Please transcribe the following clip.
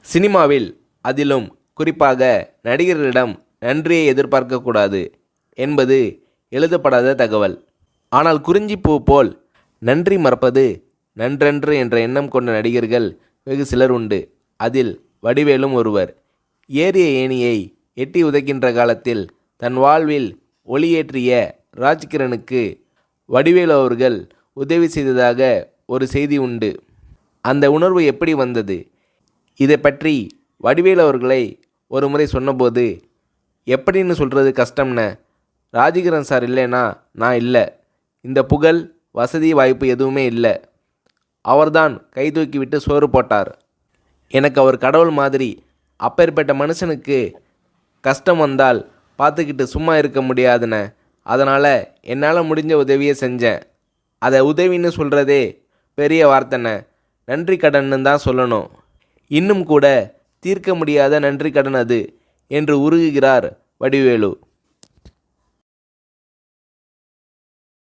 சினிமாவில் அதிலும் குறிப்பாக நடிகர்களிடம் நன்றியை எதிர்பார்க்கக்கூடாது என்பது எழுதப்படாத தகவல். ஆனால் குறிஞ்சிப்பூ போல் நன்றி மறப்பது நன்றன்று என்ற எண்ணம் கொண்ட நடிகர்கள் வெகு சிலர் உண்டு. அதில் வடிவேலும் ஒருவர். ஏறிய ஏணியை எட்டி உதைக்கின்ற காலத்தில் தன் வாழ்வில் ஒளியேற்றிய ராஜ்கிரனுக்கு வடிவேலு அவர்கள் உதவி செய்ததாக ஒரு செய்தி உண்டு. அந்த உணர்வு எப்படி வந்தது? இதை பற்றி வடிவேலு அவர்களை ஒரு முறை சொன்னபோது, எப்படின்னு சொல்கிறது கஷ்டம்ன, ராஜகிரண் சார் இல்லைனா நான் இல்லை, இந்த புகழ் வசதி வாய்ப்பு எதுவுமே இல்லை, அவர்தான் கை தூக்கி விட்டு சோறு போட்டார், எனக்கு அவர் கடவுள் மாதிரி, அப்பேற்பட்ட மனுஷனுக்கு கஷ்டம் வந்தால் பார்த்துக்கிட்டு சும்மா இருக்க முடியாதுண்ணே, அதனால் என்னால் முடிஞ்ச உதவியை செஞ்சேன், அதை உதவின்னு சொல்கிறதே பெரிய வார்த்தைண்ணே, நன்றி கடன்னு தான் சொல்லணும், இன்னும் கூட தீர்க்க முடியாத நன்றி கடன் அது என்று உருகுகிறார் வடிவேலு.